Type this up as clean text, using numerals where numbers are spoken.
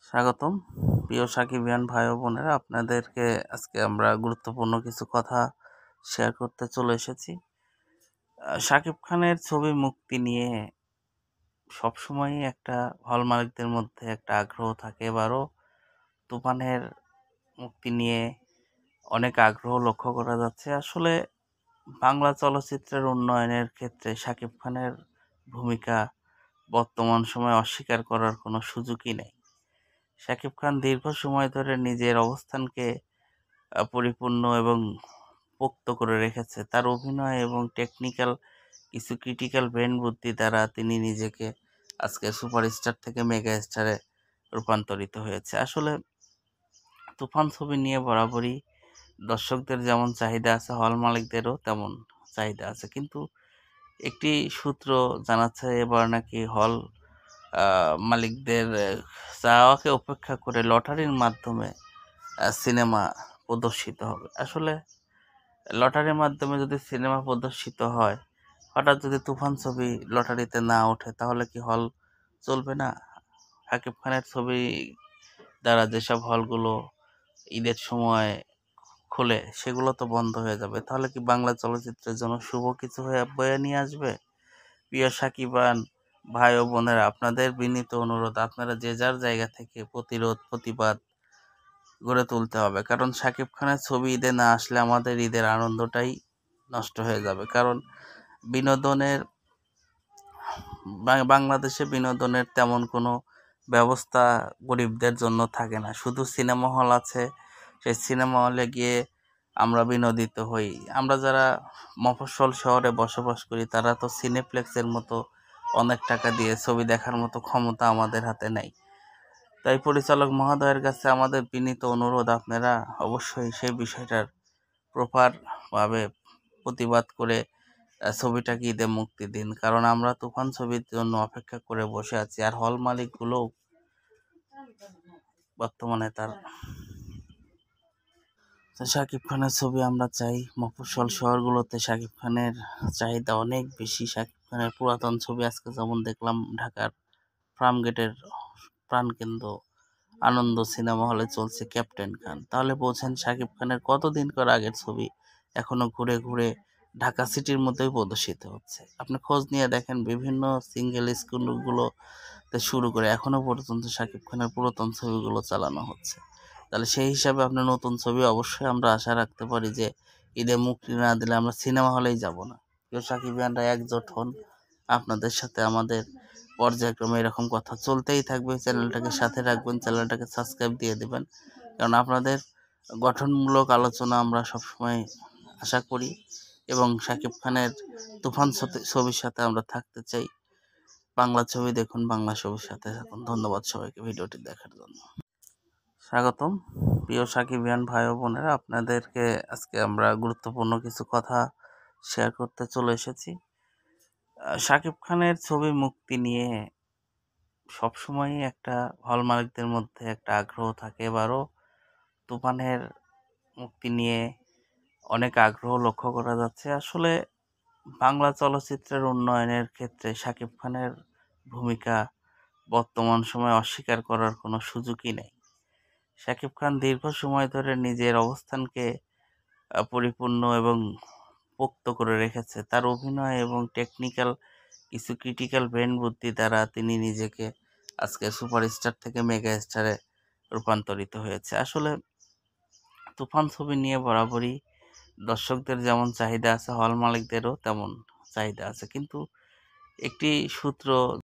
স্বাগতম প্রিয় সাকিবিয়ান ভাই ও বোনেরা, আপনাদেরকে আজকে আমরা গুরুত্বপূর্ণ কিছু কথা শেয়ার করতে চলে এসেছি। শাকিব খানের ছবি মুক্তি নিয়ে সবসময়ই একটা হল মালিকদের মধ্যে একটা আগ্রহ থাকে। এবারও তুফানের মুক্তি নিয়ে অনেক আগ্রহ লক্ষ্য করা যাচ্ছে। আসলে বাংলা চলচ্চিত্রের উন্নয়নের ক্ষেত্রে শাকিব খানের ভূমিকা বর্তমান সময়ে অস্বীকার করার কোনো সুযোগই নেই। শাকিব খান দীর্ঘ সময় ধরে নিজের অবস্থানকে পরিপূর্ণ এবং পোক্ত করে রেখেছে। তার অভিনয় এবং টেকনিক্যাল কিছু ক্রিটিক্যাল ব্রেন বুদ্ধি দ্বারা তিনি নিজেকে আজকে সুপারস্টার থেকে মেগা স্টারে রূপান্তরিত হয়েছে। আসলে তুফান ছবি নিয়ে বরাবরই দর্শকদের যেমন চাহিদা আছে, হল মালিকদেরও তেমন চাহিদা আছে। কিন্তু একটি সূত্র জানাচ্ছে এবার নাকি হল মালিকদের চাওয়াকে উপেক্ষা করে লটারির মাধ্যমে সিনেমা প্রদর্শিত হবে। আসলে লটারির মাধ্যমে যদি সিনেমা প্রদর্শিত হয়, হঠাৎ যদি তুফান ছবি লটারিতে না ওঠে, তাহলে কি হল চলবে না? শাকিব খানের ছবি দ্বারা যেসব হলগুলো ঈদের সময় খোলে, সেগুলো তো বন্ধ হয়ে যাবে। তাহলে কি বাংলা চলচ্চিত্রের জন্য শুভ কিছু হয়ে বয়ে নিয়ে আসবে? প্রিয় সাকিবান ভাই ও বোনেরা, আপনাদের বিনীত অনুরোধ, আপনারা যে যার জায়গা থেকে প্রতিবাদ গড়ে তুলতে হবে। কারণ শাকিব খানের ছবি ঈদে না আসলে আমাদের ঈদের আনন্দটাই নষ্ট হয়ে যাবে। কারণ বিনোদনের বাংলাদেশে বিনোদনের তেমন কোনো ব্যবস্থা গরিবদের জন্য থাকে না। শুধু সিনেমা হল আছে, সেই সিনেমা হলে গিয়ে আমরা বিনোদিত হই। আমরা যারা মফস্বল শহরে বসবাস করি, তারা তো সিনেপ্লেক্সের মতো অনেক টাকা দিয়ে ছবি দেখার মতো ক্ষমতা আমাদের হাতে নেই। তাই পরিচালক মহোদয়ের কাছে আমাদের বিনীত অনুরোধ, আপনারা অবশ্যই সেই বিষয়টার প্রপারভাবে প্রতিবাদ করে ছবিটাকে ঈদে মুক্তি দিন। কারণ আমরা তুফান ছবির জন্য অপেক্ষা করে বসে আছি। আর হল মালিকগুলোও বর্তমানে শাকিব খানের ছবি আমরা চাই। মফস্বল শহরগুলোতে শাকিব খানের চাহিদা অনেক বেশি। শাকিব খানের পুরাতন ছবি আজকে যেমন দেখলাম, ঢাকার ফার্মগেটের প্রাণকেন্দ্র আনন্দ সিনেমা হলে চলছে ক্যাপ্টেন খান। তাহলে বলছেন শাকিব খানের কতদিনকার আগের ছবি এখনো ঘুরে ঘুরে ঢাকা সিটির মধ্যেই প্রদর্শিত হচ্ছে। আপনি খোঁজ নিয়ে দেখেন, বিভিন্ন সিঙ্গেল স্ক্রিনগুলোতে শুরু করে এখনো পর্যন্ত শাকিব খানের পুরাতন ছবিগুলো চালানো হচ্ছে। তাহলে সেই হিসাবে আপনার নতুন ছবি অবশ্যই আমরা আশা রাখতে পারি যে ঈদে মুক্তি না দিলে আমরা সিনেমা হলেই যাব না। প্রিয় সাকিবিয়ানরা, একজোট হন। আপনাদের সাথে আমাদের পর্যায়ক্রমে এরকম কথা চলতেই থাকবে। চ্যানেলটাকে সাথে রাখবেন, চ্যানেলটাকে সাবস্ক্রাইব দিয়ে দেবেন। কারণ আপনাদের গঠনমূলক আলোচনা আমরা সবসময় আশা করি এবং শাকিব খানের তুফান ছবির সাথে আমরা থাকতে চাই। বাংলা ছবি দেখুন, বাংলা ছবির সাথে থাকুন। ধন্যবাদ সবাইকে ভিডিওটি দেখার জন্য। স্বাগতম প্রিয় সাকিবিয়ান ভাই ও বোনেরা, আপনাদেরকে আজকে আমরা গুরুত্বপূর্ণ কিছু কথা শেয়ার করতে চলে এসেছি। শাকিব খানের ছবি মুক্তি নিয়ে সবসময়ই একটা হল মালিকদের মধ্যে একটা আগ্রহ থাকে। এবারও তুফানের মুক্তি নিয়ে অনেক আগ্রহ লক্ষ্য করা যাচ্ছে। আসলে বাংলা চলচ্চিত্রের উন্নয়নের ক্ষেত্রে শাকিব খানের ভূমিকা বর্তমান সময়ে অস্বীকার করার কোনো সুযোগই নেই। শাকিব খান দীর্ঘ সময় ধরে নিজের অবস্থানকে পরিপূর্ণ এবং পোক্ত করে রেখেছে। তার অভিনয় এবং টেকনিক্যাল কিছু ক্রিটিক্যাল ব্রেন বুদ্ধি দ্বারা তিনি নিজেকে আজকে সুপারস্টার থেকে মেগা স্টারে রূপান্তরিত হয়েছে। আসলে তুফান ছবি নিয়ে বরাবরই দর্শকদের যেমন চাহিদা আছে, হল মালিকদেরও তেমন চাহিদা আছে। কিন্তু একটি সূত্র